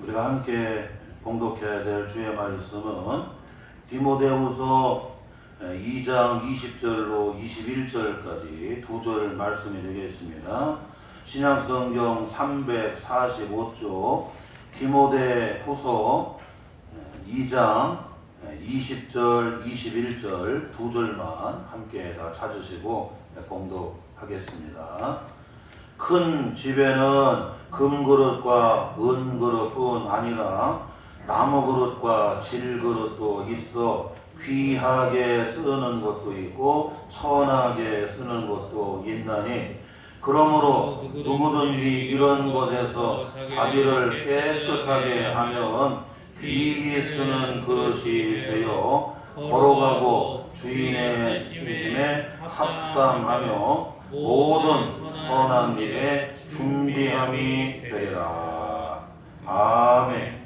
우리가 함께 봉독해야 될 주의 말씀은 디모데후서 2장 20절로 21절까지 두 절 말씀이 되겠습니다. 신약성경 345쪽 디모데후서 2장 20절, 21절 두 절만 함께 다 찾으시고 봉독하겠습니다. 큰 집에는 금그릇과 은그릇뿐 아니라 나무그릇과 질그릇도 있어 귀하게 쓰는 것도 있고 천하게 쓰는 것도 있나니 그러므로 누구든지 이런 것에서 자기를 깨끗하게 하면 귀히 쓰는 그릇이 되어 거룩하고 주인의 심심에 합당하며 모든 선한 일에 준비함이 되리라. 아멘.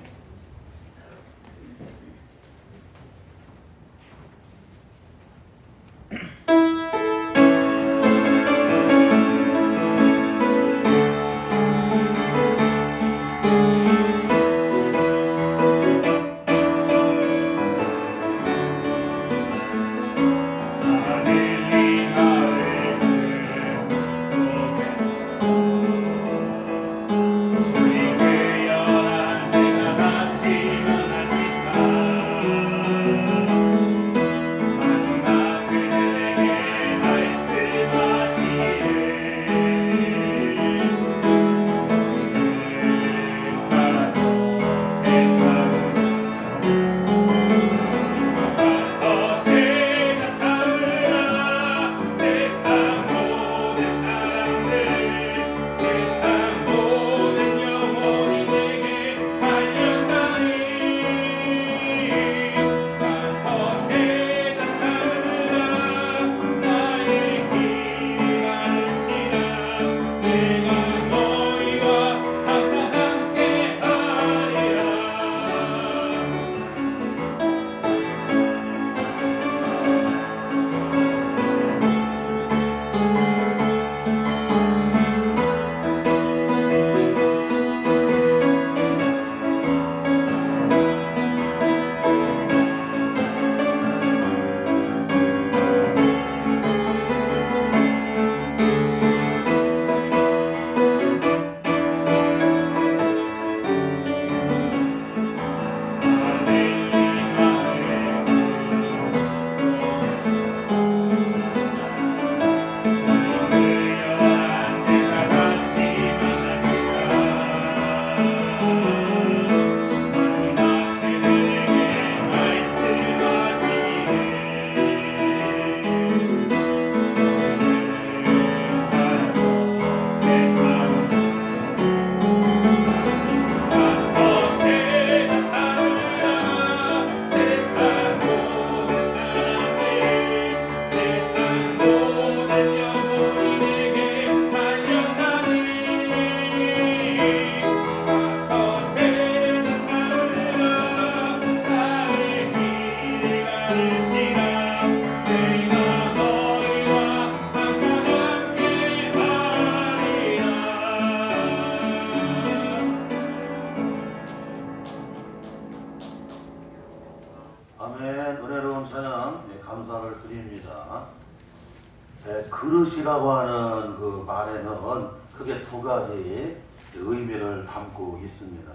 그릇이라고 하는 그 말에는 크게 두 가지 의미를 담고 있습니다.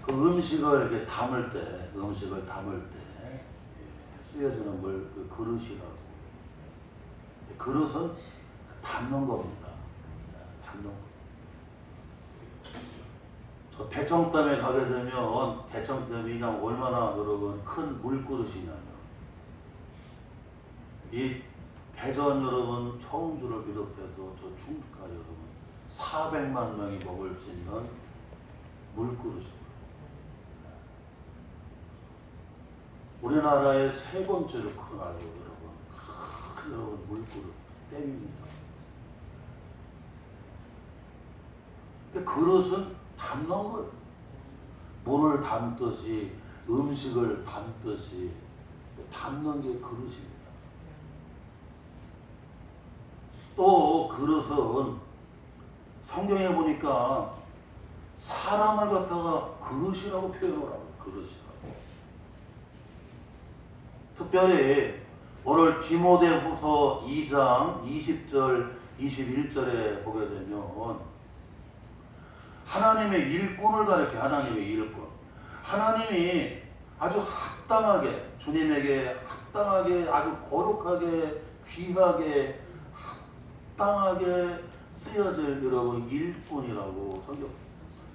그 음식을 이렇게 담을 때 쓰여지는 걸 그 그릇이라고. 그릇은 담는 겁니다. 담는 거. 저 대청댐에 가게 되면 대청댐이 그냥 얼마나 여러분 큰 물그릇이냐면 이 대전 여러분 청주를 비롯해서 저 충주까지 여러분 400만 명이 먹을 수 있는 물그릇입니다. 우리나라의 세 번째로 큰 아주 큰 여러분 물그릇 댐입니다. 그릇은 담는 거예요. 물을 담듯이 음식을 담듯이 담는 게 그릇입니다. 또 그릇은 성경에 보니까 사람을 갖다가 그릇이라고 표현을 하고, 그릇이라고. 특별히 오늘 디모데후서 2장 20절 21절에 보게 되면 하나님의 일꾼을 가리켜. 하나님의 일꾼. 하나님이 아주 합당하게, 주님에게 합당하게, 아주 거룩하게, 귀하게, 합당하게 쓰여질 여러분 일꾼이라고 성경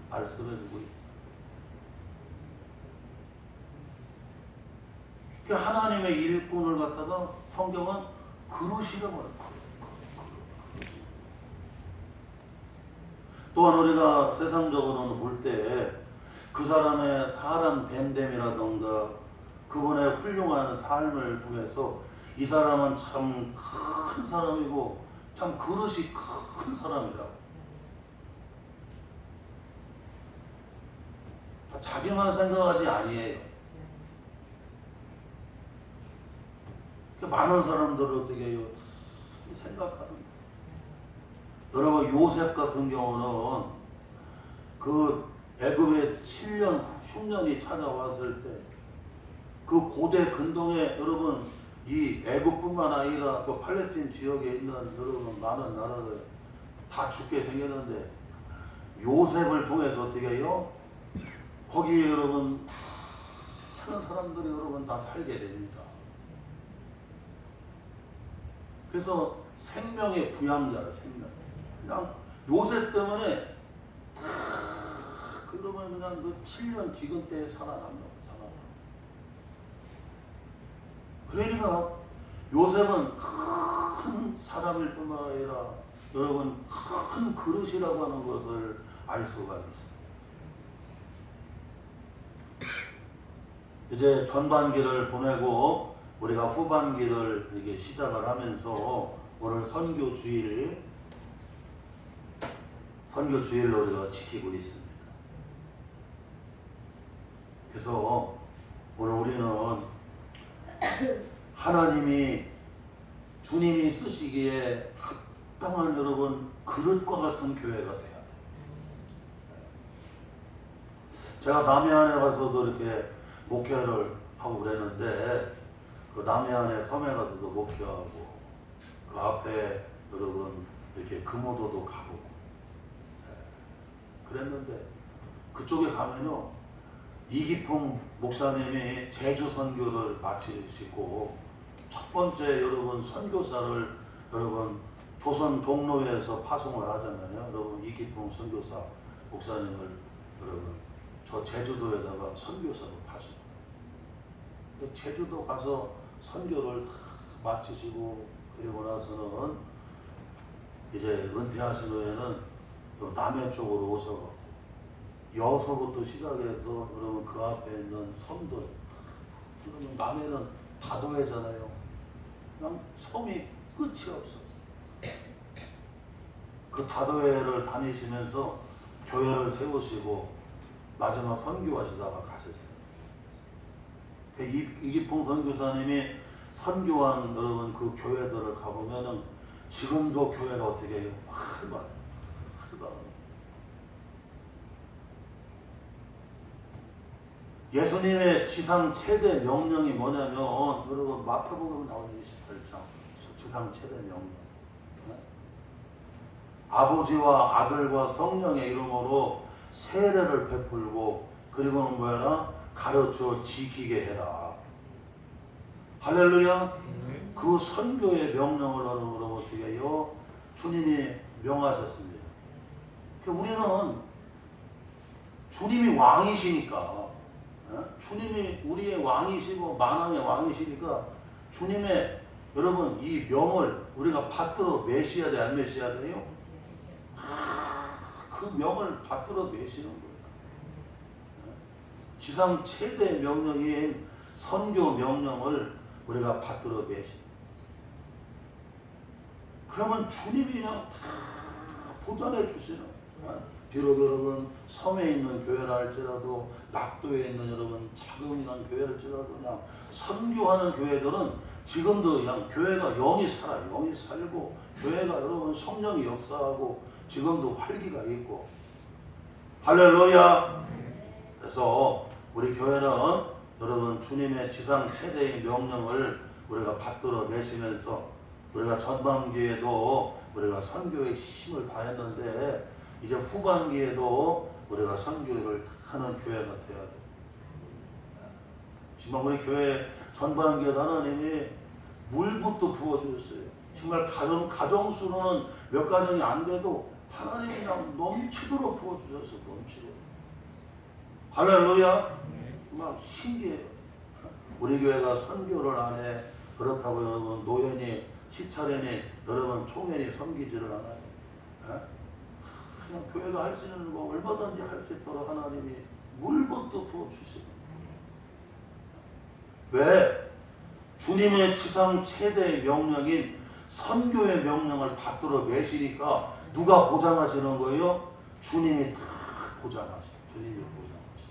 말씀해주고 있습니다. 하나님의 일꾼을 갖다가 성경은 그릇이라고 합니다. 또한 우리가 세상적으로는 볼 때 그 사람의 사람 됨됨이라던가 그분의 훌륭한 삶을 통해서 이 사람은 참 큰 사람이고 참 그릇이 큰 사람이라고. 자기만 생각하지 아니에요. 많은 사람들을 어떻게 해요? 생각하는 거예요. 여러분 요셉 같은 경우는 그 애굽에 7년 흉년이 찾아왔을 때 그 고대 근동에 여러분 이 애굽뿐만 아니라 그 팔레스틴 지역에 있는 여러분 많은 나라들 다 죽게 생겼는데 요셉을 통해서 어떻게 해요? 거기에 여러분 많은 사람들이 여러분 다 살게 됩니다. 그래서 생명의 부양자라. 생명. 그냥 요셉 때문에 그러면 그냥 그 7년 지금 때에 살아남는. 그러니까 요셉은 큰 사람일 뿐만 아니라 여러분 큰 그릇이라고 하는 것을 알 수가 있습니다. 이제 전반기를 보내고 우리가 후반기를 이렇게 시작을 하면서 오늘 선교주일로 우리가 지키고 있습니다. 그래서 오늘 우리는 하나님이 주님이 쓰시기에 합당한 여러분 그릇과 같은 교회가 돼야 돼요. 제가 남해안에 가서도 이렇게 목회를 하고 그랬는데 그 남해안에 섬에 가서도 목회하고 그 앞에 여러분 이렇게 금오도도 가보고 그랬는데 그쪽에 가면요 이기풍 목사님이 제주 선교를 마치시고 첫 번째 여러분 선교사를 여러분 조선 동로에서 파송을 하잖아요. 여러분 이기풍 선교사 목사님을 여러분 저 제주도에다가 선교사로 파송. 제주도 가서 선교를 다 마치시고 그리고 나서는 이제 은퇴하신 후에는 남해 쪽으로 오셔서 여서부터 시작해서 여러분 그 앞에 있는 섬들 그러면 남해는 다도해잖아요. 그냥 섬이 끝이 없어. 그 다도해를 다니시면서 교회를 세우시고 마지막 선교하시다가 가셨어요. 이기풍 선교사님이 선교한 여러분 그 교회들을 가보면은 지금도 교회가 어떻게 해요? 활발해요. 예수님의 지상 최대 명령이 뭐냐면 여러분 마태복음 나오는 28장 지상 최대 명령. 아버지와 아들과 성령의 이름으로 세례를 베풀고 그리고는 뭐야? 가르쳐 지키게 해라. 할렐루야. 그 선교의 명령을 여러분 어떻게 해요? 주님이 명하셨습니다. 우리는 주님이 왕이시니까 주님이 우리의 왕이시고 만왕의 왕이시니까 주님의 여러분 이 명을 우리가 받들어 매셔야 돼, 안 매셔야 돼요? 그 명을 받들어 매시는 거예요. 지상 최대 명령인 선교 명령을 우리가 받들어 매시는. 그러면 주님이 그냥 다 보장해 주시는. 비록 여러분 섬에 있는 교회라 할지라도 낙도에 있는 여러분 자금이란 교회랄지라도 그냥 선교하는 교회들은 지금도 그냥 교회가 영이 살아요. 영이 살고 교회가 여러분 성령이 역사하고 지금도 활기가 있고 할렐루야. 그래서 우리 교회는 여러분 주님의 지상 최대의 명령을 우리가 받들어 내시면서 우리가 전반기에도 우리가 선교에 힘을 다했는데 이제 후반기에도 우리가 선교를 하는 교회가 되어야 돼. 정말 우리 교회 전반기에 하나님이 물부터 부어주셨어요. 정말 가정수로는 몇 가정이 안 돼도 하나님이 그냥 넘치도록 부어주셔서 넘치도록. 할렐루야. 막 신기해요. 우리 교회가 선교를 안 해. 그렇다고 여러분 노연이 시차련이 여러분 총연이 섬기지를 않아요. 그냥 교회가 할 수 있는 거 얼마든지 할 수 있도록 하나님이 물부터 부어주시고. 왜? 주님의 지상 최대의 명령인 선교의 명령을 받들어 매시니까 누가 보장하시는 거예요? 주님이 다 보장하시죠. 주님이 보장하시죠.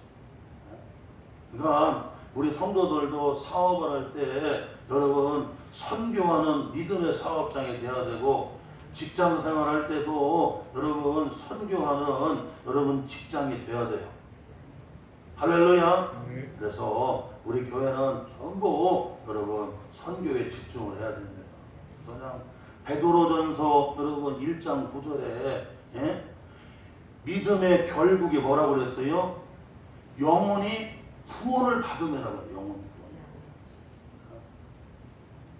그러니까 우리 성도들도 사업을 할 때 여러분 선교하는 믿음의 사업장이 돼야 되고 직장 생활할 때도 여러분 선교하는 여러분 직장이 돼야 돼요. 할렐루야. 그래서 우리 교회는 전부 여러분 선교에 집중을 해야 됩니다. 그냥 베드로전서 여러분 1장 9절에 믿음의 결국이 뭐라고 그랬어요? 영혼이 구원을 받으면라고 해요. 영혼 구원.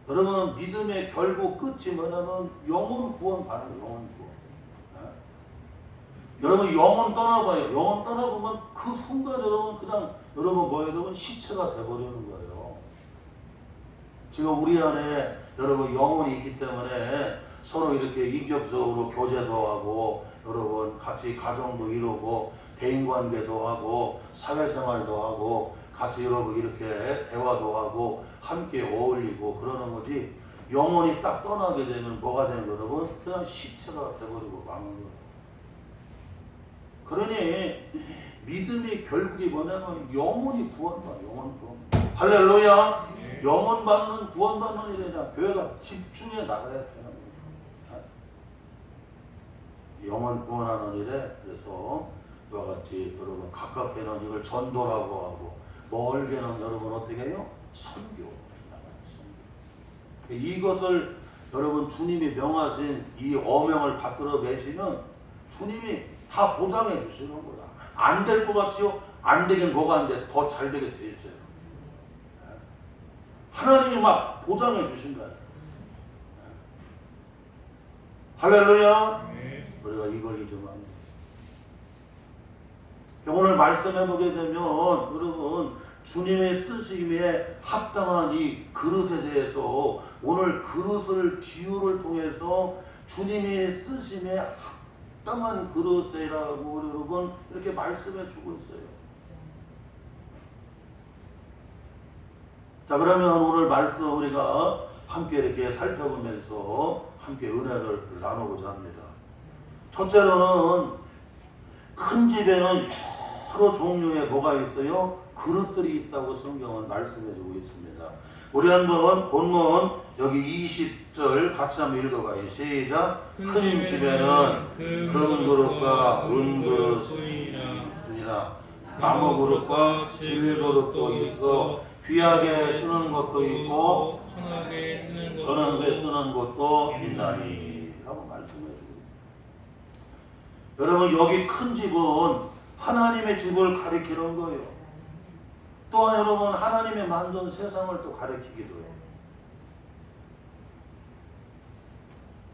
여러분 믿음의 결국 끝이 뭐냐면 영혼 구원 받는 영혼 구원. 여러분 영혼 떠나봐요. 영혼 떠나보면 그 순간 여러분 그냥 여러분 뭐예요? 여러분 시체가 돼버리는 거예요. 지금 우리 안에 여러분 영혼이 있기 때문에 서로 이렇게 인격적으로 교제도 하고 여러분 같이 가정도 이루고 대인관계도 하고 사회생활도 하고 같이 여러분 이렇게 대화도 하고 함께 어울리고 그러는 거지. 영혼이 딱 떠나게 되면 뭐가 되는 거예요? 여러분 그냥 시체가 돼버리고 마는 거예요. 그러니 믿음의 결국이 뭐냐면 영혼이 구원받아. 영혼 구원. 할렐루야. 영혼 받는 구원 받는 일이냐. 교회가 집중해 나가야 되는 거예요. 영혼 구원하는 일에 그래서 이와 같이 여러분 가깝게는 이걸 전도라고 하고 멀게는 여러분 어떻게 해요? 선교. 이것을 여러분 주님이 명하신 이 어명을 받들어 매시면 주님이 다 보장해 주시는 거야. 안 될 것 같지요? 안 되긴 뭐가 안 돼? 더 잘 되게 돼 있어요. 하나님이 막 보장해 주신 거야. 할렐루야. 우리가 이걸 잊으면 안 돼. 오늘 말씀해 보게 되면 여러분 주님의 쓰심에 합당한 이 그릇에 대해서 오늘 그릇을 비유를 통해서 주님의 쓰심에 합당한 그릇이라고 여러분 이렇게 말씀해 주고 있어요. 자, 그러면 오늘 말씀 우리가 함께 이렇게 살펴보면서 함께 은혜를 나누고자 합니다. 첫째로는 큰 집에는 여러 종류의 뭐가 있어요? 그릇들이 있다고 성경은 말씀해 주고 있습니다. 우리 한번 본문 여기 20절 같이 한번 읽어봐요. 시작. 큰 집에는 금 그릇과 은 그릇이나 나무 그릇과 질 그릇도 있어 귀하게 쓰는 것도 있고 천하게 쓰는 것도 있나니 라고 말씀해 주고. 여러분 여기 큰 집은 하나님의 집을 가리키는 거예요. 또한 여러분 하나님의 만든 세상을 또 가리키기도 해요.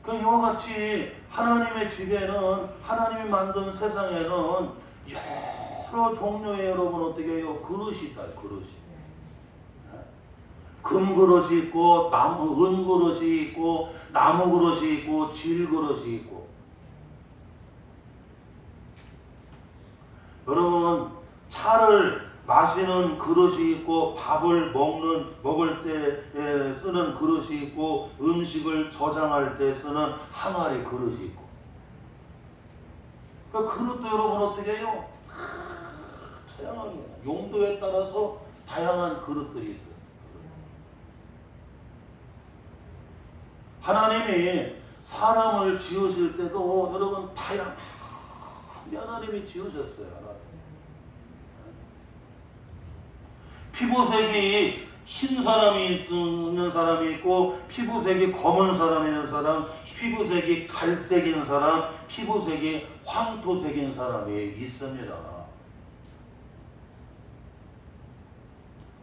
그 이와 같이 하나님의 집에는 하나님이 만든 세상에는 여러 종류의 여러분 어떻게 해요? 그릇이 있다. 그릇이. 금 그릇이 있고 은 그릇이 있고 나무 그릇이 있고 질 그릇이 있고. 여러분 차를 마시는 그릇이 있고 밥을 먹을 때 쓰는 그릇이 있고 음식을 저장할 때 쓰는 항아리 그릇이 있고. 그러니까 그릇도 여러분 어떻게 해요? 다양하게 용도에 따라서 다양한 그릇들이 있어요. 하나님이 사람을 지으실 때도 여러분 다양한 우리 하나님이 지으셨어요. 피부색이 흰 사람이 있는 사람이 있고, 피부색이 검은 사람이 있는 사람, 피부색이 갈색인 사람, 피부색이 황토색인 사람이 있습니다.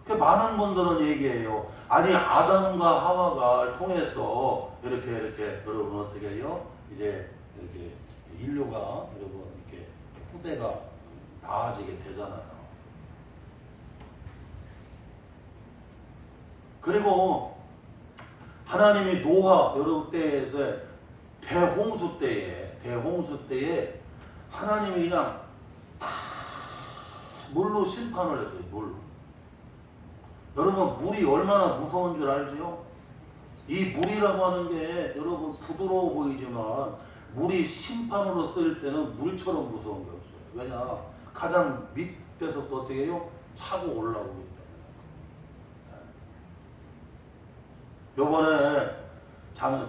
많은 분들은 얘기해요. 아니, 아담과 하와가 통해서 이렇게 여러분 어떻게 해요? 이제 이렇게 인류가 여러분 이렇게 후대가 나아지게 되잖아요. 그리고 하나님이 노아 여러 때에 대홍수 때에 하나님이 그냥 다 물로 심판을 했어요. 물로. 여러분, 물이 얼마나 무서운 줄 알지요? 이 물이라고 하는 게 여러분 부드러워 보이지만 물이 심판으로 쓰일 때는 물처럼 무서운 게 없어요. 왜냐? 가장 밑에서부터 어떻게 해요? 차고 올라오기 때문에. 요번에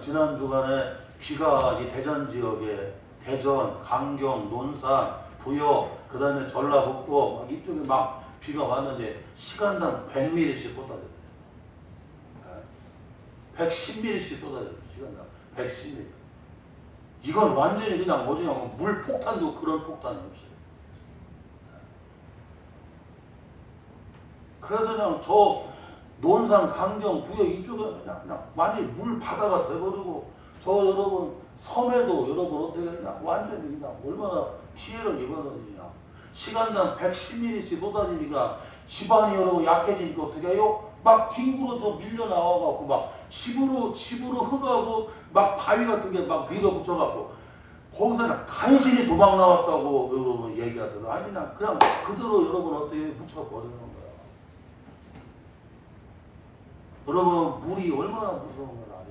지난 주간에 비가 이 대전 지역에 대전, 강경, 논산, 부여, 그 다음에 전라북도 막 이쪽에 막 비가 왔는데 시간당 100mm씩 쏟아졌어요. 110mm씩 쏟아졌어요. 시간당 110mm. 이건 완전히 그냥 뭐냐면 물 폭탄도 그런 폭탄이 없어요. 그래서 그냥 저 논산, 강경, 부여 이쪽에 그냥 많이 물 바다가 돼버리고, 저 여러분 섬에도 여러분 어떻게 그냥 완전히 그냥 얼마나 피해를 입었느냐. 시간당 110mm씩 쏟아지니까 집안이 여러분 약해지니까 어떻게 해요? 막 빙구로 더 밀려 나와갖고 막 집으로 흙하고 막 바위 같은 게 막 밀어붙여갖고 거기서 그냥 간신히 도망 나왔다고 여러분 얘기하더라고요. 아니 그냥 그대로 여러분 어떻게 묻혀버리는 거야. 여러분 물이 얼마나 무서운 걸 알아요?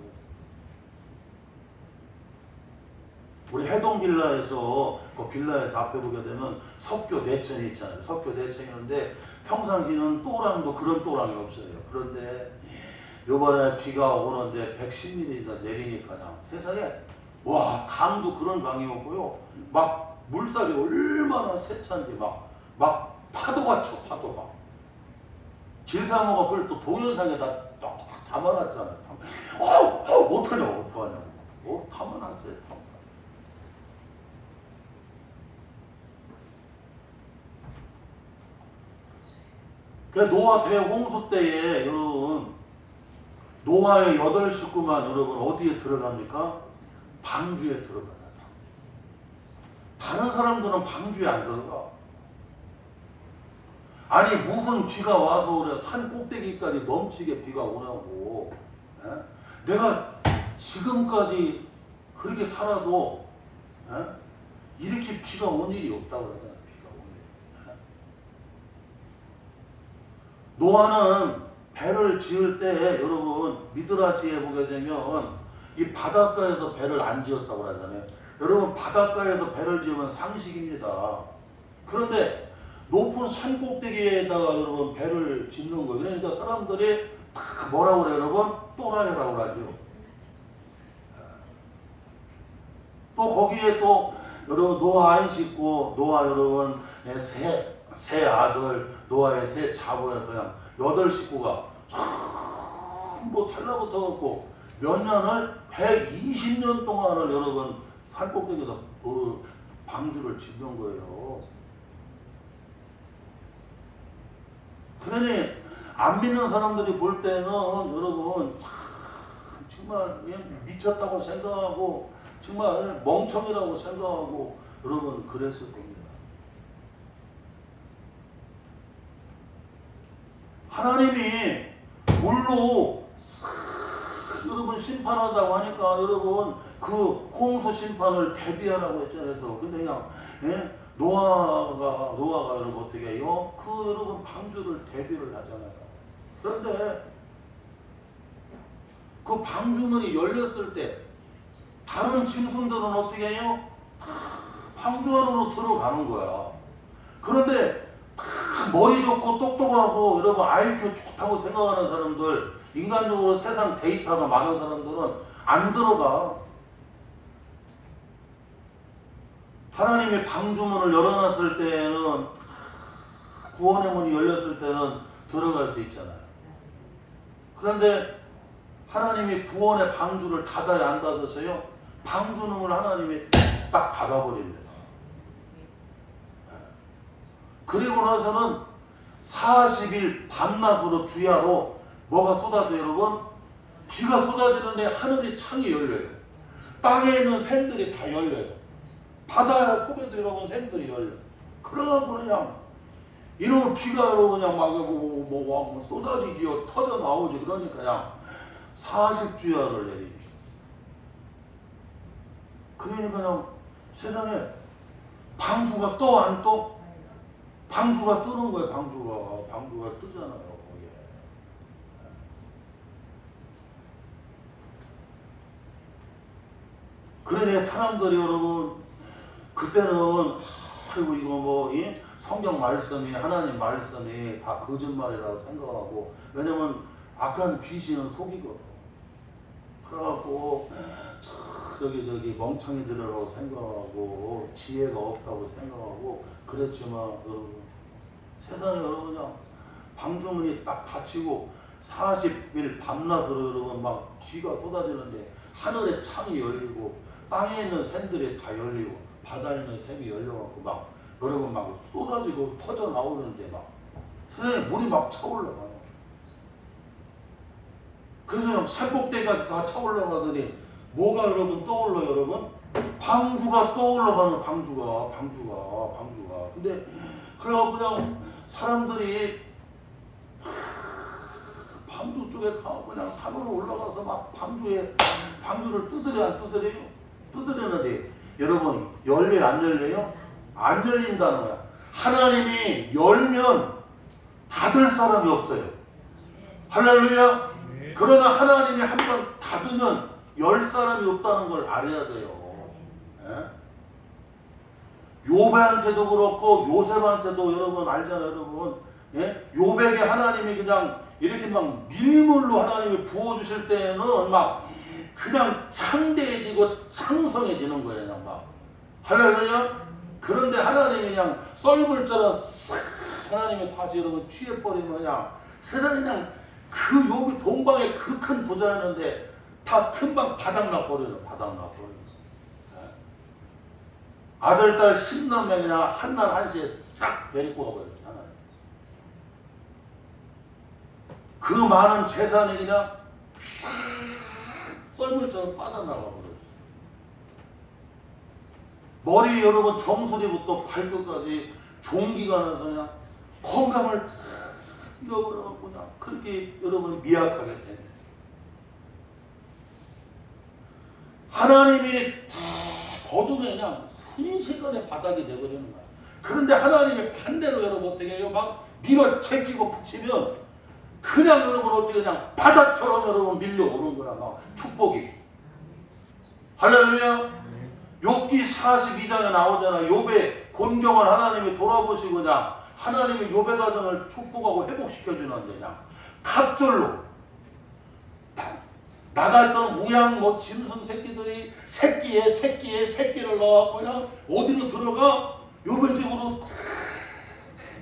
우리 해동빌라에서 그 빌라에서 앞에 보게 되면 석교 내천이 있잖아요. 석교 내천이는데 평상시는 또랑도 그런 또랑이 없어요. 그런데 요번에 비가 오는데 110mm 내리니까 그냥 세상에 와 강도 그런 강이 없고요. 막 물살이 얼마나 세찬지 막 파도가 쳐 파도가. 길상호가 그걸 또 동영상에다 딱 담아놨잖아요. 어떡하냐고. 담아놨어요. 그 노아 대홍수 때에 여러분 노아의 8식구만 여러분 어디에 들어갑니까? 방주에 들어가요. 다른 사람들은 방주에 안 들어가. 아니 무슨 비가 와서 그래 산 꼭대기까지 넘치게 비가 오냐고. 에? 내가 지금까지 그렇게 살아도 이렇게 비가 온 일이 없다고 그러잖아. 비가 온 일. 노아는 배를 지을 때 여러분 미드라시에 보게 되면 이 바닷가에서 배를 안 지었다고 하잖아요. 여러분 바닷가에서 배를 지으면 상식입니다. 그런데 높은 산 꼭대기에다가 여러분 배를 짓는 거예요. 그러니까 사람들이 다 뭐라고 그래요, 여러분? 또라이라고 하죠. 또 거기에 또 여러분 노아 안 씻고 노아 여러분 세 아들 노아의 세 자부에서 그냥 8식구가 전부 달라붙어갖고 몇 년을 120년 동안을 여러분 산 꼭대기에서 방주를 짓는 거예요. 그러니 안 믿는 사람들이 볼 때는 여러분 정말 미쳤다고 생각하고 정말 멍청이라고 생각하고 여러분 그랬을 겁니다. 하나님이 물로 여러분 심판한다고 하니까 여러분 그 홍수 심판을 대비하라고 했잖아요. 근데 그냥 노아가 여러분 어떻게 해요? 그 여러분 방주를 대비를 하잖아요. 그런데 그 방주문이 열렸을 때 다른 짐승들은 어떻게 해요? 방주 안으로 들어가는 거야. 그런데 머리 좋고 똑똑하고 여러분 IQ 좋다고 생각하는 사람들, 인간적으로 세상 데이터가 많은 사람들은 안 들어가. 하나님이 방주문을 열어놨을 때는 구원의 문이 열렸을 때는 들어갈 수 있잖아요. 그런데 하나님이 구원의 방주를 닫아야 안 닫으세요? 방주문을 하나님이 딱 닫아버립니다. 그리고 나서는 40일 밤낮으로 주야로 뭐가 쏟아져요, 여러분? 비가 쏟아지는데 하늘이 창이 열려요. 땅에 있는 샘들이 다 열려요. 바다 속에도 여러분 샘들이 열려요. 그래갖고 그냥 이런 비가 그냥 막 쏟아지지요. 터져 나오지. 그러니까 그냥 40주야를 내리죠. 그러니까 그냥 세상에 방주가 떠 안 떠? 방주가 뜨는 거예요. 방주가 뜨잖아요. 거기에. 그러니 사람들이 여러분 그때는 아이고 이거 뭐 성경 말씀이 하나님 말씀이 다 거짓말이라고 생각하고, 왜냐면 악한 귀신은 속이거든. 그래갖고 저기 멍청이들이라고 생각하고 지혜가 없다고 생각하고 그랬지만 여러분 세상에 여러분 그냥 방주문이 딱 닫히고 40일 밤낮으로 여러분 막 비가 쏟아지는데 하늘에 창이 열리고 땅에 있는 샘들이 다 열리고 바다에 있는 샘이 열려갖고 막 여러분 막 쏟아지고 터져 나오는데 막 세상에 물이 막 차올라가요. 그래서 그냥 산꼭대기까지 다 차올라가더니 뭐가 여러분 떠올라 여러분? 방주가 떠올라가는 방주가. 근데 그래갖고 그냥 사람들이 방주 쪽에 가고 그냥 산으로 올라가서 막 방주를 두드려 안 두드려요? 두드리는데 여러분 열려요 안 열려요? 안 열린다는 거야. 하나님이 열면 닫을 사람이 없어요. 할렐루야. 그러나 하나님이 한 번 닫으면 열 사람이 없다는 걸 알아야 돼요. 요배한테도 그렇고 요셉한테도 여러분 알잖아요. 여러분 요백에 하나님이 그냥 이렇게 막 밀물로 하나님이 부어주실 때는 막 그냥 창대해지고 창성해지는 거예요. 그냥 막 할렐루야. 그런데 하나님이 그냥 썰물처럼 하나님이 다시 여러분 취해버리면 그냥 세상에 그냥 그 여기 동방에 그 큰 부자였는데 다 금방 바닥나버려요. 아들, 딸 10남매 그냥 한날 한시에 싹 데리고 가버렸잖아요. 그 많은 재산이 그냥 썰물처럼 빠져나가버렸어요. 머리 여러분 정수리부터 발끝까지 종기가 나서 그냥 건강을 다 잃어버려갖고 그냥 그렇게 여러분 미약하게 됩니다. 하나님이 다 거두면 그냥 순식간에 바닥이 되버리는 거야. 그런데 하나님이 반대로 여러분 어떻게 해요? 막 밀어 제끼고 붙이면 그냥 여러분 어떻게 그냥 바닥처럼 여러분 밀려오는 거야. 막 축복이. 할렐루야. 욥기 42장에 나오잖아. 욥의 곤경을 하나님이 돌아보시고 그냥 하나님이 욥의 가정을 축복하고 회복시켜주는데 그냥 갑절로 나갈 때는 우양 짐승 새끼들이 새끼를 넣어갖고 그냥 어디로 들어가? 욥의 집으로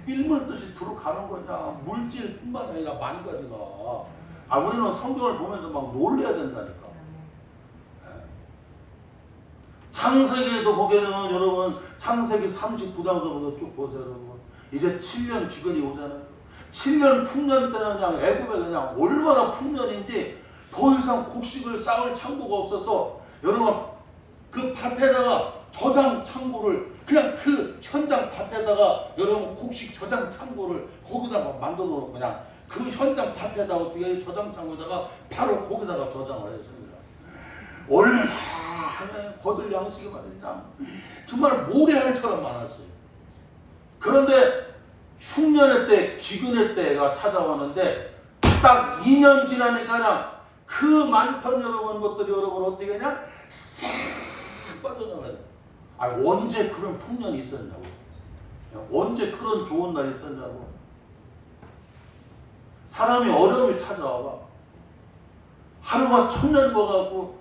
밀물듯이 들어가는 거냐. 물질뿐만 아니라 만 가지가. 우리는 성경을 보면서 막 놀래야 된다니까. 창세기에도 보게 되면 여러분 창세기 39장서부터 쭉 보세요. 여러분 이제 7년 기근이 오잖아요. 7년 풍년 때는 그냥 애굽에 그냥 얼마나 풍년인데 더 이상 곡식을 쌓을 창고가 없어서 여러분 그 밭에다가 저장 창고를 그냥 그 현장 밭에다가 여러분 곡식 저장 창고를 거기다가 만들어 놓고 그냥 그 현장 밭에다가 어떻게 저장 창고에다가 바로 거기다가 저장을 했습니다. 얼마나 거들 양식이 말이냐 정말 모래알처럼 많았어요. 그런데 흉년의 때 기근의 때가 찾아왔는데 딱 2년 지나니까 그냥 그 많던 여러분 것들이 여러분 어떻게 그냥 싹 빠져나가요. 언제 그런 풍년이 있었냐고. 언제 그런 좋은 날이 있었냐고. 사람이 어려움이 찾아와봐. 하루가 천년 거 같고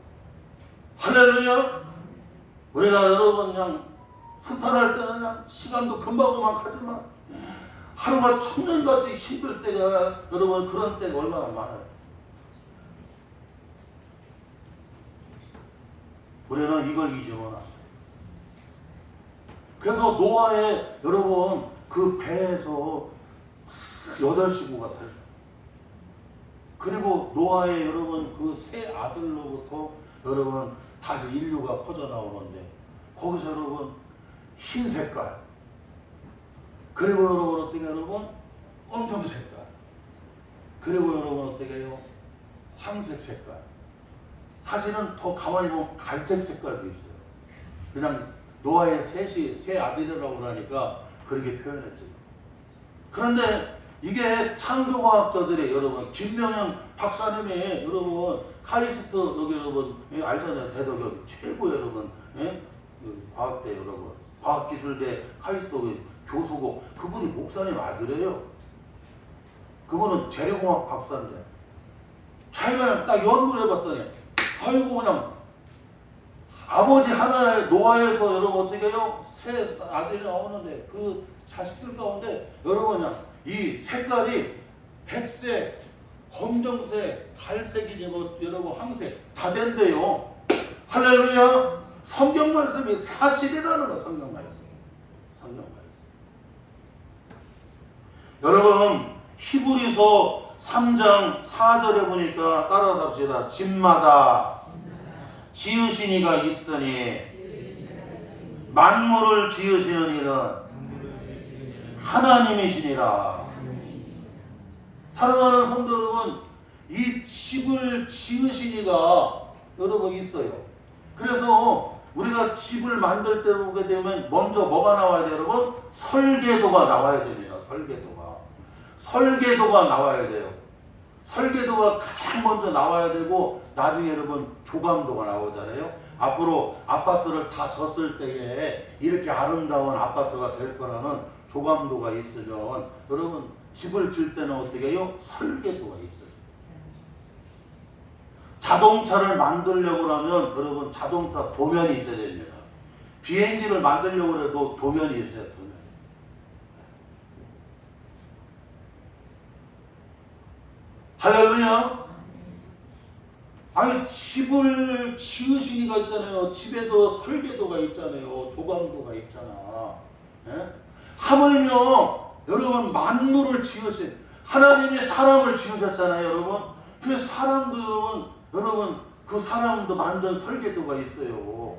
할렐루야. 우리가 여러분 그냥 스탄할 때는 그냥 시간도 금방금방 가지만 하루가 천년같이 힘들 때가 여러분 그런 때가 얼마나 많아요. 우리는 이걸 잊으면 안 돼요. 그래서 노아의 여러분 그 배에서 8식구가 살죠. 그리고 노아의 여러분 그 세 아들로부터 여러분 다시 인류가 퍼져나오는데 거기서 여러분 흰 색깔 그리고 여러분 어떻게 여러분 검정 색깔 그리고 여러분 어떻게 해요? 황색 색깔 사실은 더 가만히 보면 갈색 색깔도 있어요. 그냥 노아의 세 아들이라고 하니까 그렇게 표현했죠. 그런데 이게 창조과학자들이 여러분 김명현 박사님이 여러분 카이스트 여기 여러분 알잖아요. 대덕 여기 최고 여러분 과학대 여러분 과학기술대 카이스트 교수고 그분이 목사님 아들이에요. 그분은 재료공학 박사인데 자기가 딱 연구를 해봤더니 아이고 그냥 아버지 하나의 노아에서 여러분 어떻게 해요? 세 아들이 나오는데 그 자식들 가운데 여러분 그냥 이 색깔이 백색, 검정색, 갈색이지 뭐 여러분 황색 다 된대요. 할렐루야. 성경 말씀이 사실이라는 거 성경 말씀. 성경 말씀. 여러분 히브리서 3장 4절에 보니까 따라서 합시다. 집마다 지으신 이가 있으니 만물을 지으시는 이는 하나님이시니라. 사랑하는 성도 여러분, 이 집을 지으신 이가 여러분 있어요. 그래서 우리가 집을 만들 때 보게 되면 먼저 뭐가 나와야 돼요, 여러분? 설계도가 나와야 됩니다. 설계도가 나와야 돼요. 설계도가 가장 먼저 나와야 되고 나중에 여러분 조감도가 나오잖아요. 앞으로 아파트를 다 졌을 때에 이렇게 아름다운 아파트가 될 거라는 조감도가 있으면 여러분 집을 질 때는 어떻게 해요? 설계도가 있어요. 자동차를 만들려고 하면 여러분 자동차 도면이 있어야 됩니다. 비행기를 만들려고 해도 도면이 있어요. 도면. 할렐루야. 아니 집을 지으신 이가 있잖아요. 집에도 설계도가 있잖아요. 조감도가 있잖아. 예? 하물며 여러분 만물을 지으신 하나님이 사람을 지으셨잖아요. 여러분 그 사람도 여러분 그 사람도 만든 설계도가 있어요.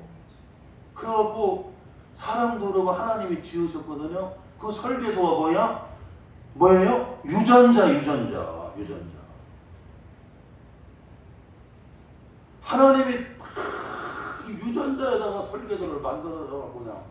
그래갖고 사람도 여러분 하나님이 지으셨거든요. 그 설계도가 뭐예요? 유전자. 하나님이 유전자에다가 설계도를 만들어서 그냥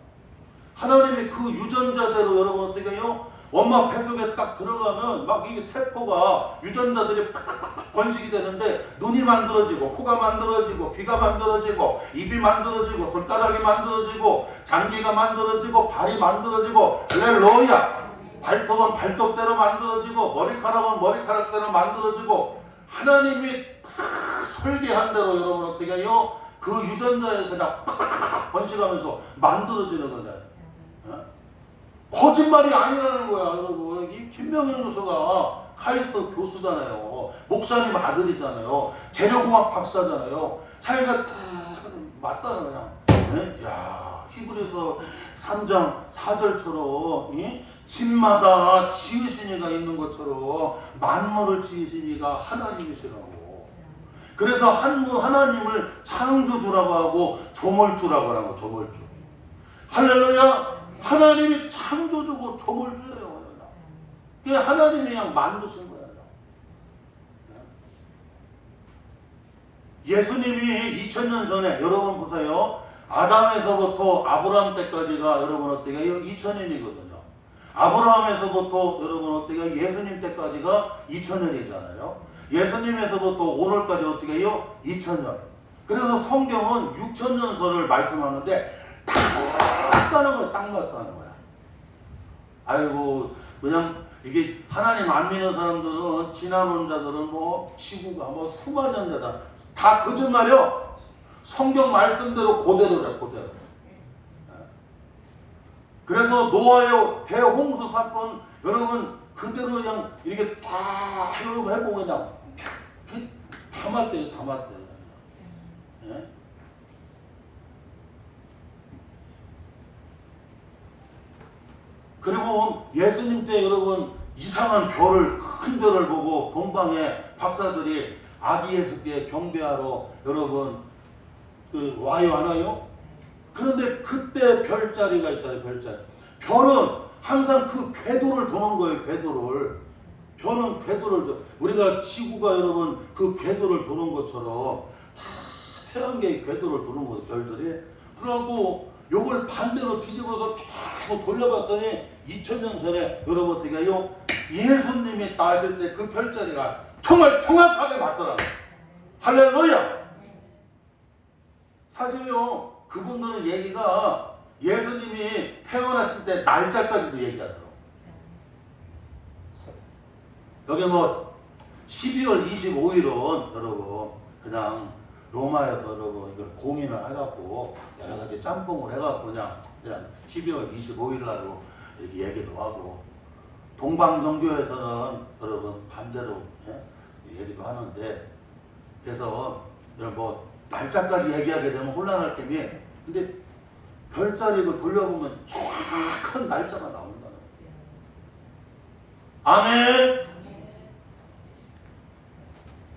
하나님이 그 유전자대로 여러분 어떻게 해요? 엄마 뱃속에 딱 들어가면 막 이 세포가 유전자들이 팍팍팍 번식이 되는데 눈이 만들어지고 코가 만들어지고 귀가 만들어지고 입이 만들어지고 손가락이 만들어지고 장기가 만들어지고 발이 만들어지고 할렐루야. 발톱은 발톱대로 만들어지고 머리카락은 머리카락대로 만들어지고 하나님이 설계한 대로 여러분 어떻게 해요? 그 유전자에서 다 번식하면서 만들어지는 거냐. 거짓말이 아니라는 거야, 여러분. 이 김명현 교수가 카이스트 교수잖아요. 목사님 아들이잖아요. 재료공학 박사잖아요. 자기가 다 맞다는 거야. 네? 야, 히브리서 3장 4절처럼 집마다 지으신 이가 있는 것처럼 만물을 지으신 이가 하나님이시라고. 그래서 하나님을 창조주라고 하고 조물주라고 하고 조물주. 할렐루야. 하나님이 창조주고 조물주예요. 그게 하나님이 그냥 만드신 거예요. 예수님이 2000년 전에 여러분 보세요. 아담에서부터 아브라함 때까지가 여러분 어떻게 해요? 2000년이거든요. 아브라함에서부터 여러분 어떻게 해요? 예수님 때까지가 2000년이잖아요. 예수님에서부터 오늘까지 어떻게 해요? 2000년. 그래서 성경은 6000년서를 말씀하는데 딱 맞다는 거야. 아이고 그냥 이게 하나님 안 믿는 사람들은 진화론자들은 뭐 지구가 뭐 수만 년대다 다 거짓말이요. 성경 말씀대로 그대로래. 그래서 노아의 대홍수 사건 여러분 그대로 그냥 이렇게 다 해보면 그냥 다 맞대요. 다 맞대요. 예? 그리고 예수님 때 여러분 이상한 별을 큰 별을 보고 동방의 박사들이 아기 예수께 경배하러 여러분 와요 안 와요? 그런데 그때 별자리가 있잖아요. 별자리. 별은 항상 그 궤도를 도는 거예요. 궤도를. 별은 궤도를 우리가 지구가 여러분 그 궤도를 도는 것처럼 다 태양계의 궤도를 도는 거예요. 별들이. 그러고 요걸 반대로 뒤집어서 계속 돌려봤더니 2000년 전에 여러분 어떻게 해요? 예수님이 나실 때 그 별자리가 정말 정확하게 맞더라고요. 할렐루야! 사실요, 그분들은 얘기가 예수님이 태어나실 때 날짜까지도 얘기하더라고요. 여기 뭐 12월 25일은 여러분 그냥 로마에서 여러분 이걸 공인을 해갖고 여러 가지 짬뽕을 해갖고 그냥 12월 25일 날로 이렇게 얘기도 하고 동방정교에서는 여러분 반대로 얘기도 하는데 그래서 뭐 날짜까지 얘기하게 되면 혼란할 때문에 근데 별자리를 돌려보면 정확한 날짜가 나온다. 아멘.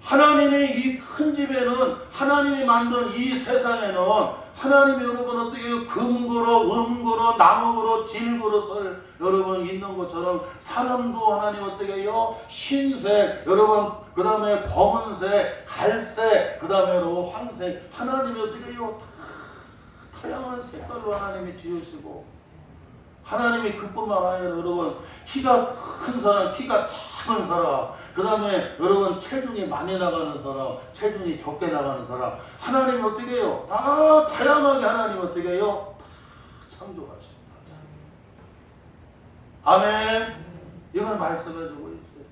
하나님의 이 큰 집에는 하나님이 만든 이 세상에는 하나님이 여러분 어떻게 금고로 은고로 나무고로 질그릇을 여러분 있는 것처럼 사람도 하나님 어떻게 해요? 흰색 여러분 그 다음에 검은색 갈색 그 다음에 여러분 황색 하나님이 어떻게 해요? 다 다양한 색깔로 하나님이 지으시고 하나님이 그뿐만 아니라 여러분 키가 큰 사람, 키가 작은 사람, 그 다음에 여러분 체중이 많이 나가는 사람, 체중이 적게 나가는 사람 하나님이 어떻게 해요? 다 다양하게 하나님이 어떻게 해요? 다 창조하십니다. 아멘. 이걸 말씀해주고 있어요.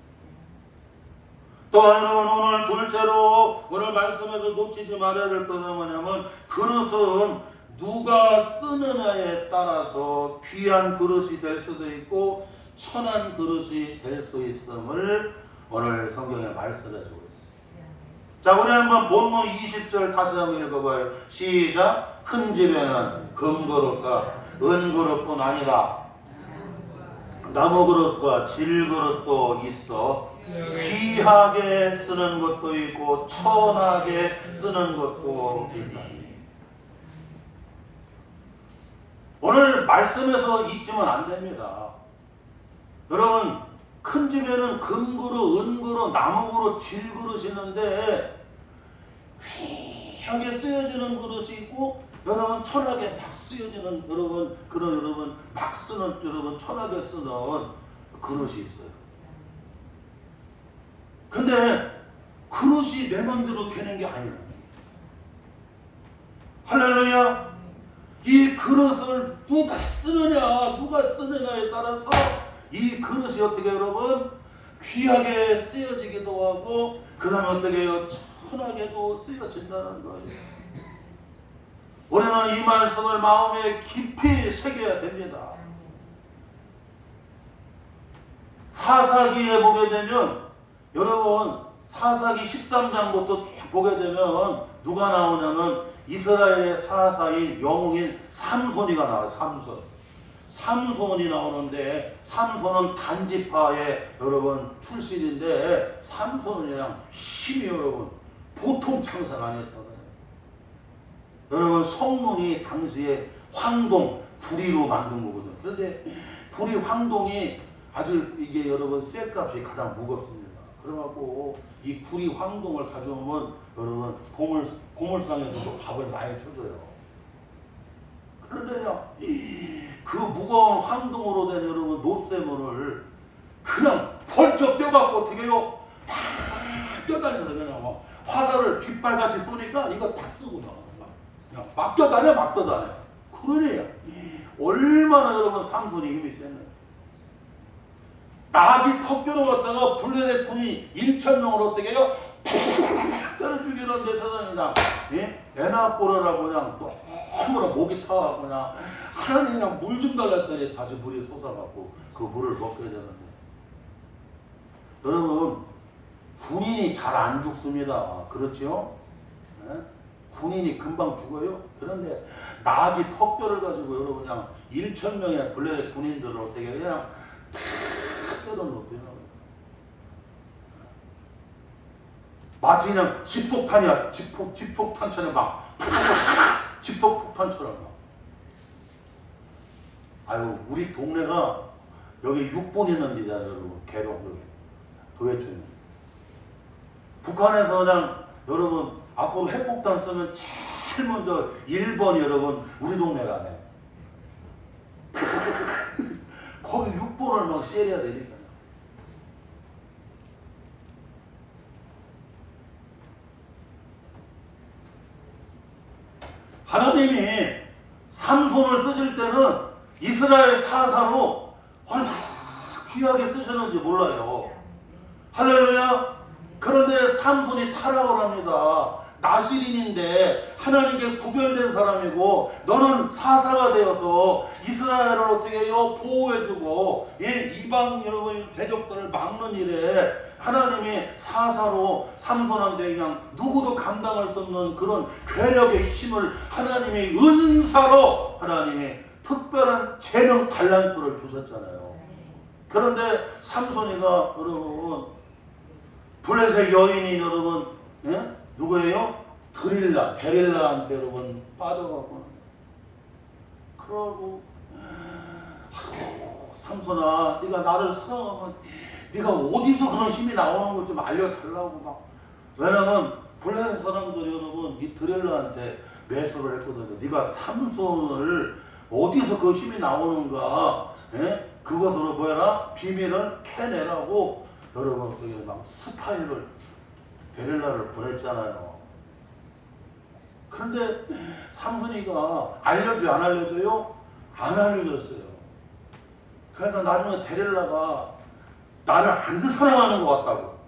또 여러분 오늘 둘째로 오늘 말씀에서 놓치지 말아야 될 것은 뭐냐면 그릇은 누가 쓰느냐에 따라서 귀한 그릇이 될 수도 있고 천한 그릇이 될 수 있음을 오늘 성경에 말씀해주고 있습니다. 자, 우리 한번 본문 20절 다시 한번 읽어봐요. 시작. 큰 집에는 금그릇과 은그릇뿐 아니라 나무그릇과 질그릇도 있어 귀하게 쓰는 것도 있고 천하게 쓰는 것도 있다. 오늘 말씀에서 잊으면 안 됩니다. 여러분 큰 집에는 금그릇, 은그릇, 나무그릇, 질그릇이 있는데 귀하게 쓰여지는 그릇이 있고 여러분 천하게 막 쓰여지는 여러분 그런 여러분 막 쓰는 여러분 천하게 쓰는 그릇이 있어요. 근데 그릇이 내 맘대로 되는 게 아니에요. 할렐루야. 이 그릇을 누가 쓰느냐에 따라서 이 그릇이 어떻게 여러분 귀하게 쓰여지기도 하고 그 다음에 어떻게 해요? 천하게도 쓰여진다는 거예요. 우리는 이 말씀을 마음에 깊이 새겨야 됩니다. 사사기에 보게 되면 여러분 사사기 13장부터 쭉 보게 되면 누가 나오냐면 이스라엘의 사사인 영웅인 삼손이가 나와요. 삼손이 나오는데 삼손은 단지파의 여러분 출신인데 삼손은 그냥 힘이 여러분 보통 창사가 아니었다고요. 여러분 성문이 당시에 황동 구리로 만든 거거든요. 그런데 구리 황동이 아주 이게 여러분 쇠값이 가장 무겁습니다. 그래갖고 이 구리 황동을 가져오면 여러분 고물상에서도 밥을 많이 쳐줘요. 그런데요 그 무거운 황동으로 된 여러분 노쇠문을 그냥 번쩍 떼갖고 어떻게 해요? 막 뛰어다니면서 그냥 막 화살을 빗발같이 쏘니까 이거 다 쓰고 그냥 막 뛰어다녀. 그러네요. 얼마나 여러분 삼손이 힘이 세네. 낙이 턱뼈로 갔다가 블레데품이 1,000명을 어떻게 해요? 때려 죽이는데 세상이다. 애 낳고라라고 그냥 너무나 목이 타갖고 그냥 하나님 그냥 물 좀 달랐더니 다시 물이 솟아갖고 그 물을 먹게 되는데, 여러분 군인이 잘 안 죽습니다. 그렇죠? 네? 군인이 금방 죽어요. 그런데 나비 턱뼈를 가지고 여러분 그냥 1,000명의 블레 군인들을 어떻게 그냥 다 뜯어놓고요. 마치 그냥 집폭탄이야. 집폭탄처럼 막 집폭탄처럼 막. 아유, 우리 동네가 여기 6번 있는 데잖아요, 여러분. 개동 여기 도예촌. 북한에서 그냥 여러분 앞으로 핵폭탄 쓰면 제일 먼저 1번이 여러분 우리 동네라네. 거기 6번을 막 쎄려야 되니까. 하나님이 삼손을 쓰실 때는 이스라엘 사사로 얼마나 귀하게 쓰셨는지 몰라요. 할렐루야. 그런데 삼손이 타락을 합니다. 나시린인데 하나님께 구별된 사람이고, 너는 사사가 되어서 이스라엘을 어떻게 해요? 보호해주고 이방 여러분 대적들을 막는 일에 하나님이 사사로 삼손한테 그냥 누구도 감당할 수 없는 그런 괴력의 힘을 하나님이 은사로 하나님이 특별한 재능 달란트를 주셨잖아요. 그런데 삼손이가 여러분 블레셋 여인이 여러분 누구예요? 베릴라한테 여러분 빠져가고, 그러고 삼손아, 네가 나를 사랑하면 네가 어디서 그런 힘이 나오는 걸 좀 알려달라고 막. 왜냐면 블레셋 사람들이 여러분 이 드릴라한테 매수를 했거든요. 네가 삼손을 어디서 그 힘이 나오는가, 그것으로 뭐야 비밀을 캐내라고 여러분 어떻게 막 스파이를 데릴라를 보냈잖아요. 그런데 삼손이가 알려줘요, 안 알려줘요? 안 알려줬어요. 그러니까 나중에 데릴라가 나를 안 사랑하는 것 같다고.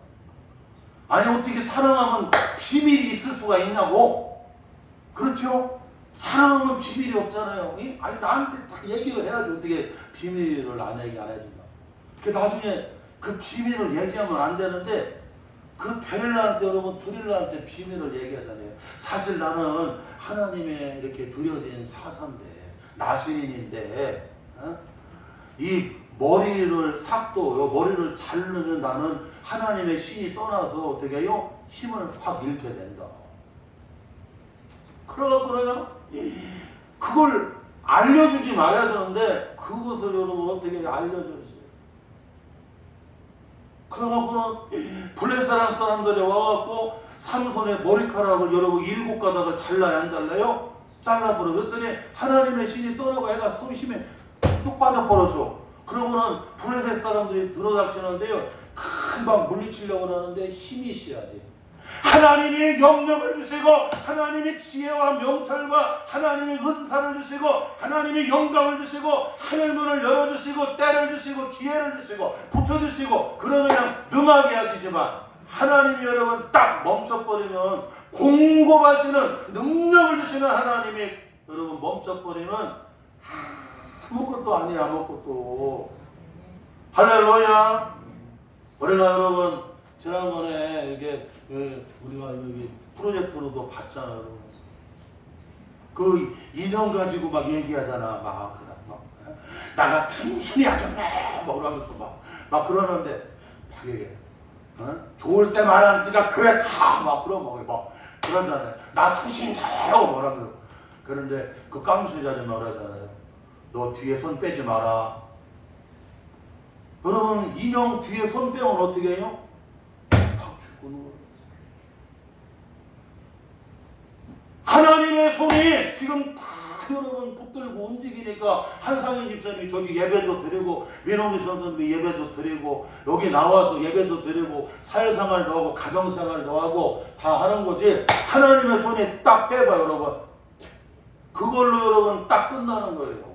아니 어떻게 사랑하면 비밀이 있을 수가 있냐고. 그렇죠? 사랑하면 비밀이 없잖아요. 아니 나한테 딱 얘기를 해야지 어떻게 비밀을 안 얘기 안 해준다. 그 나중에 그 비밀을 얘기하면 안 되는데, 그 데릴라한테 여러분 드릴라한테 비밀을 얘기하잖아요. 사실 나는 하나님의 이렇게 드려진 사사인데, 나시린인데, 이 머리를 머리를 자르는 나는 하나님의 신이 떠나서 어떻게 해요? 힘을 확 잃게 된다. 그러나 그걸 알려주지 말아야 되는데 그것을 여러분 어떻게 알려줬어요. 그래갖고는 블레셋 사람들이 와갖고 삼손의 머리카락을 여러분 7가닥을 잘라야 안 잘라요? 잘라버려. 그랬더니 하나님의 신이 떠나고 애가 손 힘에 쭉 빠져버렸어. 그러고는 블레셋 사람들이 들어닥치는데요, 금방 물리치려고 하는데 힘이 있어야지. 하나님이 명령을 주시고, 하나님이 지혜와 명철과 하나님의 은사를 주시고, 하나님이 영광을 주시고, 하늘문을 열어주시고, 때를 주시고, 기회를 주시고, 붙여주시고, 그러면 그냥 능하게 하시지만, 하나님이 여러분 딱 멈춰버리면, 공급하시는 능력을 주시는 하나님이 여러분 멈춰버리면 아무것도 아니야. 아무것도. 할렐루야. 우리가 여러분 지난번에 이게 우리가 여기 프로젝트로도 봤잖아요. 그 인형 가지고 막 얘기하잖아. 막 나가 단순히 하잖아. 막 그러면서 막 그러는데 막 얘기해. 좋을 때 말하니까 교회 가 막 그러잖아요. 나 초심 잘하고 뭐라면서. 그런데 그 깜수자리 말하잖아요. 너 뒤에 손 빼지 마라. 여러분 인형 뒤에 손 빼면 어떻게 해요? 팍 죽고. 하나님의 손이 지금 다 여러분 붙들고 움직이니까 한상현 집사님이 저기 예배도 드리고, 민홍기 선생님이 예배도 드리고, 여기 나와서 예배도 드리고, 사회생활도 하고 가정생활도 하고 다 하는 거지. 하나님의 손이 딱 빼봐요 여러분. 그걸로 여러분 딱 끝나는 거예요.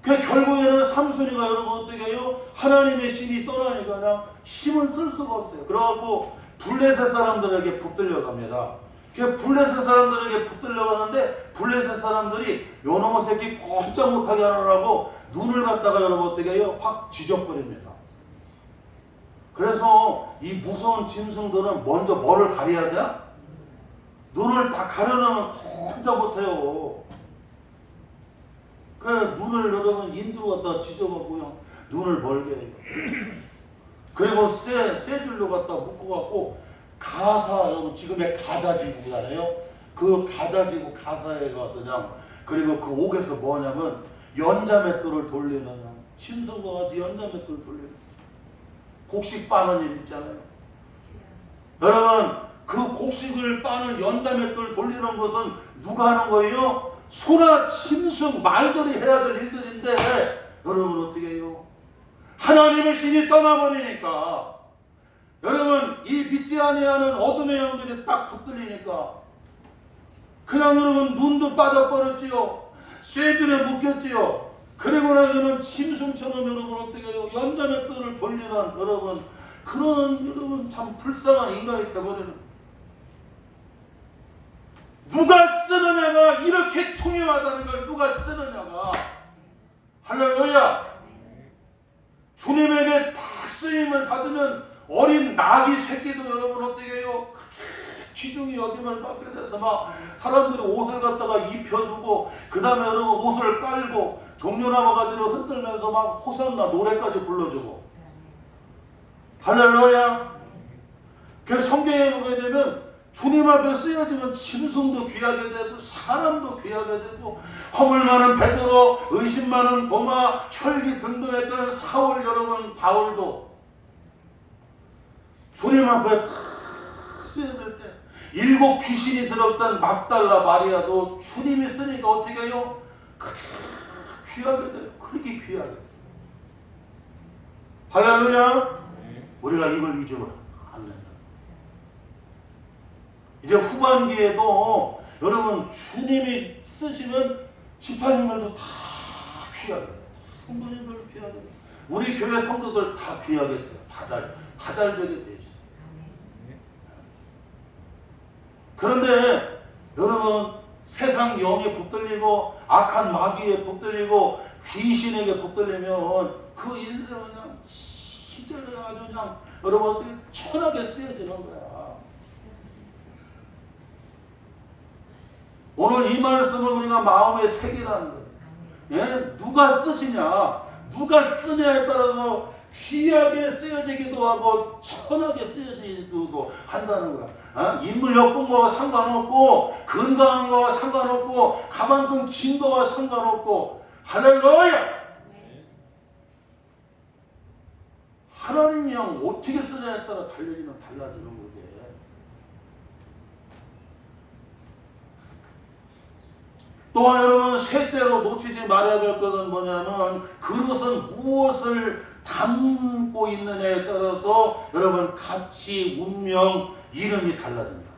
그 결국에는 삼손이가 여러분 어떻게 해요? 하나님의 신이 떠나니까 그냥 힘을 쓸 수가 없어요. 그래갖고 블레셋 사람들에게 붙들려 갑니다. 블레셋 사람들에게 붙들려고 하는데 블레셋 사람들이 요놈의 새끼 꼼짝 못하게 하느라고 눈을 갖다가 여러분 어떻게 해요? 확 지져버립니다. 그래서 이 무서운 짐승들은 먼저 뭐를 가려야 돼? 눈을 다 가려놓으면 꼼짝 못해요. 그 눈을 여러분 인두로 갖다 지져갖고요 눈을 멀게 해요. 그리고 쇠줄로 갖다 묶어갖고 가사, 여러분 지금의 가자지구잖아요. 그 가자지구 가사에 가서 그냥 그리고 그 옥에서 뭐냐면 연자맷돌을 돌리는 짐승과 같이 연자맷돌을 돌리는 곡식 빠는 일 있잖아요. 여러분 그 곡식을 빠는 연자맷돌 돌리는 것은 누가 하는 거예요? 소나 짐승 말들이 해야 될 일들인데 여러분 어떻게 해요? 하나님의 신이 떠나버리니까 여러분 이 믿지 아니하는 어둠의 영들이 딱 붙들리니까 그냥 여러분 눈도 빠져버렸지요. 쇠줄에 묶였지요. 그리고 나서는 짐승처럼 여러분 어떻게 해요? 연자맷돌을 돌리는 여러분 그런 여러분 참 불쌍한 인간이 되어버리는 누가 쓰느냐가 이렇게 중요하다는 걸 누가 쓰느냐가 할렐루야. 주님에게 딱 쓰임을 받으면 어린 나귀 새끼도 여러분 어떻게 해요? 기중이 여김을 받게 돼서 막 사람들이 옷을 갖다가 입혀주고 그 다음에 여러분 옷을 깔고 종려나무 가지를 흔들면서 막 호산나 노래까지 불러주고 할렐루야. 그 성경에 보게 되면 주님 앞에 쓰여지면 짐승도 귀하게 되고 사람도 귀하게 되고 허물 많은 베드로, 의심 많은 도마, 혈기 등등했던 사울 여러분 바울도 주님 앞에 탁 쓰여질 때 7 귀신이 들었던 막달라 마리아도 주님이 쓰니까 어떻게 해요? 귀하게 돼요. 그렇게 귀하게 돼요. 할렐루야. 우리가 이걸 잊으면 안 된다. 이제 후반기에도 여러분 주님이 쓰시면 집사님들도 다 귀하게 돼요. 성도님들 귀하게 돼요. 우리 교회 성도들 다 귀하게 돼요. 다 잘 되게 돼 있어요. 그런데 여러분 세상 영에 붙들리고 악한 마귀에 붙들리고 귀신에게 붙들리면 그 일들은 그냥 시절에 아주 그냥 여러분들이 천하게 쓰여지는 거야. 오늘 이 말씀을 우리가 마음에 새기라는 거예요. 예? 누가 쓰시냐 누가 쓰냐에 따라서 귀하게 쓰여지기도 하고 천하게 쓰여지기도 한다는 거야. 어? 인물 예쁜 거와 상관없고 건강한 거와 상관없고 가만큼 긴 거와 상관없고 할렐루야. 하나님이 형 어떻게 쓰냐에 따라 달라지는 거지. 또한 여러분 셋째로 놓치지 말아야 될 것은 뭐냐면 그릇은 무엇을 담고 있느냐에 따라서 여러분 가치, 운명, 이름이 달라진다.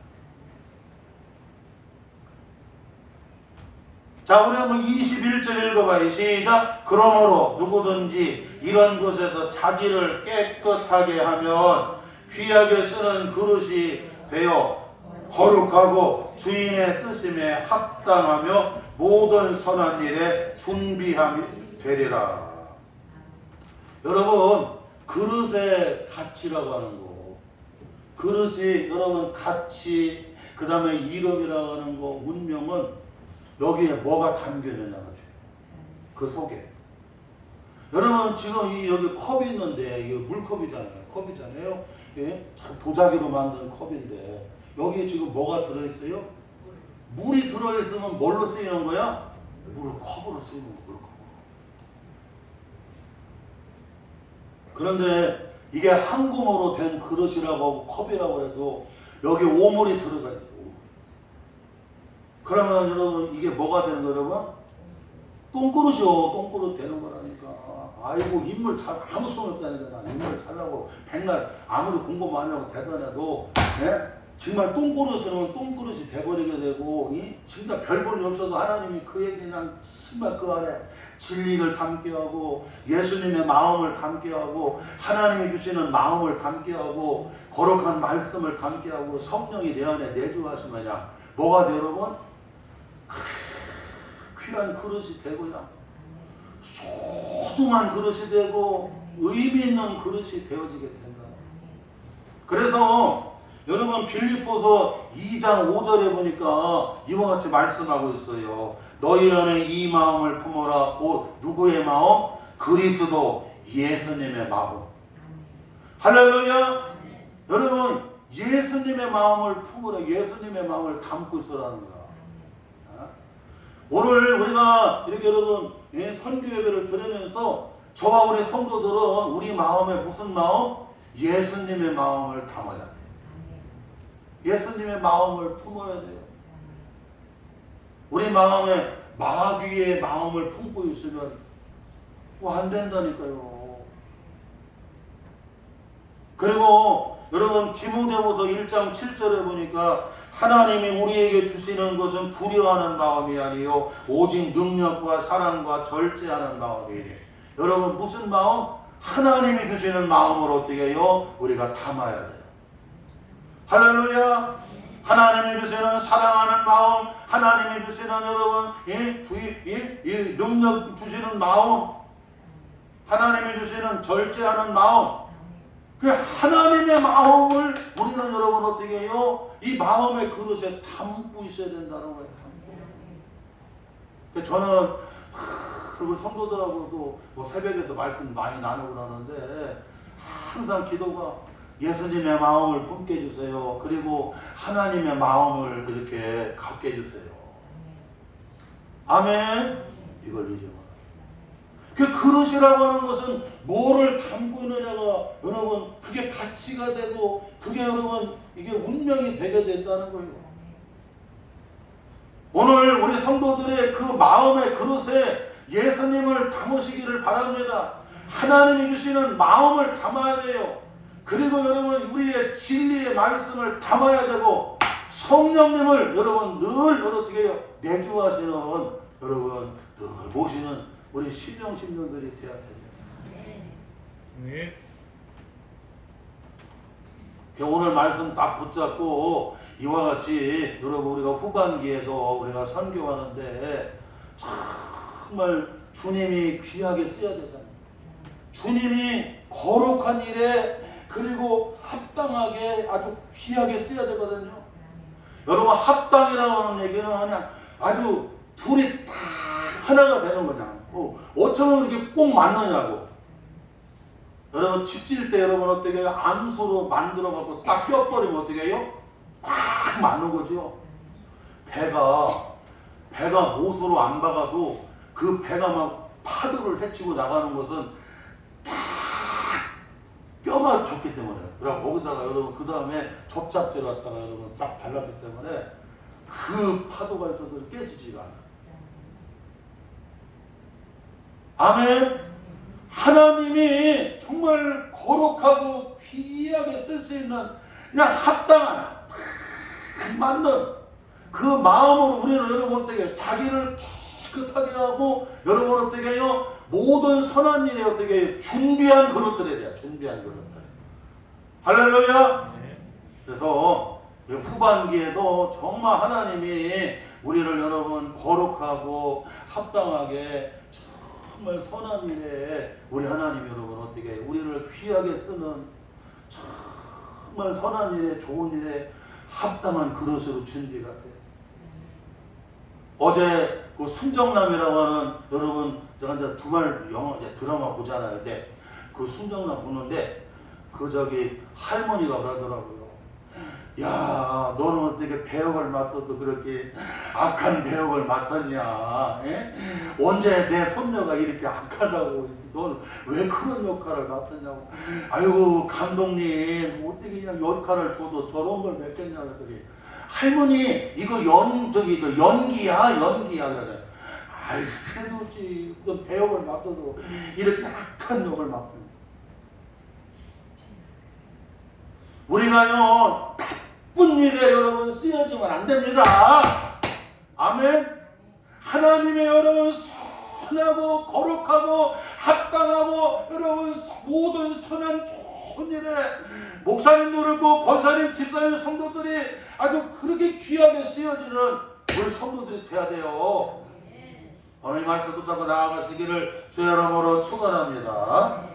자, 우리 한번 21절 읽어봐요. 시작. 그러므로 누구든지 이런 곳에서 자기를 깨끗하게 하면 귀하게 쓰는 그릇이 되어 거룩하고 주인의 쓰심에 합당하며 모든 선한 일에 준비함이 되리라. 여러분 그릇의 가치라고 하는 거, 그릇이 여러분 가치, 그 다음에 이름이라고 하는 거, 운명은 여기에 뭐가 담겨있느냐가 중요해요. 그 속에 여러분 지금 이 여기 컵이 있는데 이게 물컵이잖아요. 컵이잖아요. 예? 도자기로 만든 컵인데 여기에 지금 뭐가 들어있어요? 물이 들어있으면 뭘로 쓰이는 거야? 물컵으로 쓰이는 거야. 물컵. 그런데 이게 한금으로 된 그릇이라고 하고 컵이라고 해도 여기 오물이 들어가 있어. 그러면 여러분 이게 뭐가 되는 거예요, 여러분? 똥그릇이요. 똥그릇 되는 거라니까. 아이고 인물 잘 아무 소용 없다니까. 나 인물 잘나고 백날 아무리 공부 많이 하고 대단해도 예? 정말 똥그릇으로는 똥그릇이 돼버리게 되고, 진짜 별 볼 일 없어도 하나님이 그에게 그냥 정말 그 안에 진리를 담게 하고, 예수님의 마음을 담게 하고, 하나님이 주시는 마음을 담게 하고, 거룩한 말씀을 담게 하고, 성령이 내 안에 내주하시면야 뭐가 돼 여러분? 귀한 그릇이 되고요, 소중한 그릇이 되고 의미 있는 그릇이 되어지게 된다. 그래서 여러분 빌립보서 2장 5절에 보니까 이와 같이 말씀하고 있어요. 너희 안에 이 마음을 품어라. 누구의 마음? 그리스도 예수님의 마음. 할렐루야. 여러분 예수님의 마음을 품으라. 예수님의 마음을 담고 있으라는 거야. 오늘 우리가 이렇게 여러분 선교 예배를 들으면서 저와 우리 성도들은 우리 마음에 무슨 마음? 예수님의 마음을 담아야 돼요. 예수님의 마음을 품어야 돼요. 우리 마음에 마귀의 마음을 품고 있으면 안 된다니까요. 그리고 여러분 디모데후서 1장 7절에 보니까 하나님이 우리에게 주시는 것은 두려워하는 마음이 아니요 오직 능력과 사랑과 절제하는 마음이니. 여러분 무슨 마음? 하나님이 주시는 마음을 어떻게 해요? 우리가 담아야 돼요. 할렐루야. 하나님이 주시는 사랑하는 마음, 하나님이 주시는 여러분 이 능력 주시는 마음, 하나님이 주시는 절제하는 마음, 그 하나님의 마음을 우리는 여러분 어떻게 해요? 이 마음의 그릇에 담고 있어야 된다는 거예요. 저는 우리 성도들하고도 새벽에도 말씀 많이 나누고 그러는데 항상 기도가 예수님의 마음을 품게 해주세요. 그리고 하나님의 마음을 이렇게 갖게 해주세요. 아멘. 이걸 잊지 마라. 그 그릇이라고 하는 것은 뭐를 담고 있느냐가 여러분 그게 가치가 되고 그게 여러분 이게 운명이 되게 된다는 거예요. 오늘 우리 성도들의 그 마음의 그릇에 예수님을 담으시기를 바랍니다. 하나님이 주시는 마음을 담아야 돼요. 그리고 여러분 우리의 진리의 말씀을 담아야 되고 성령님을 여러분 늘 어떻게 해요? 내주하시는 여러분 늘 모시는 우리 신령들이 되어야 됩니다. 네. 오늘 말씀 딱 붙잡고 이와 같이 여러분 우리가 후반기에도 우리가 선교하는데 정말 주님이 귀하게 쓰여야 되잖아요. 주님이 거룩한 일에 그리고 합당하게 아주 귀하게 써야 되거든요. 여러분 합당이라고 하는 얘기는 그냥 아주 둘이 다 하나가 되는 거냐. 어쩌면 이렇게 꼭 맞느냐고. 여러분 집 질 때 여러분 어떻게 해요? 암수로 만들어 갖고 딱 껴버리면 어떻게 해요? 딱 맞는 거죠. 배가 못으로 안 박아도 그 배가 막 파도를 헤치고 나가는 것은 딱 뼈가 좋기 때문에. 그럼 거기다가 여러분 그 다음에 접착제를 갖다가 여러분 딱 발랐기 때문에 그 파도가 있어도 깨지지가 않아요. 아멘. 하나님이 정말 거룩하고 귀하게 쓸 수 있는 그냥 합당한 맞는 그 마음으로 우리는 여러분 어떻게 해요? 자기를 깨끗하게 하고 여러분 어떻게 해요? 모든 선한 일에 어떻게 해요? 준비한 그릇들에 대한 준비한 그릇들. 할렐루야. 그래서 후반기에도 정말 하나님이 우리를 여러분 거룩하고 합당하게 정말 선한 일에 우리 하나님 여러분 어떻게 우리를 귀하게 쓰는 정말 선한 일에 좋은 일에 합당한 그릇으로 준비가 돼요. 어제 그 순정남이라고 하는 여러분 제가 이제 주말 영화 드라마 보잖아요. 근데 그 순정남 보는데 그 할머니가 그러더라고요. 야, 너는 어떻게 배역을 맡아도 그렇게 악한 배역을 맡았냐? 에? 언제 내 손녀가 이렇게 악하다고? 넌 왜 그런 역할을 맡았냐고? 아이고 감독님 어떻게 그냥 역할을 줘도 저런 걸 맺겠냐 그랬더니 할머니 이거 연기야 그래. 아이 그래도지 그 배역을 맡아도 이렇게 악한 역을 맡는. 우리가요 나쁜 일에 여러분 쓰여지면 안 됩니다. 아멘. 하나님의 여러분 선하고 거룩하고 합당하고 여러분 모든 선한 좋은 일에 목사님도 그렇고 권사님, 집사님, 성도들이 아주 그렇게 귀하게 쓰여지는 우리 성도들이 돼야 돼요. 오늘 말씀 붙잡고 나아가시기를 주의 이름으로 축원합니다.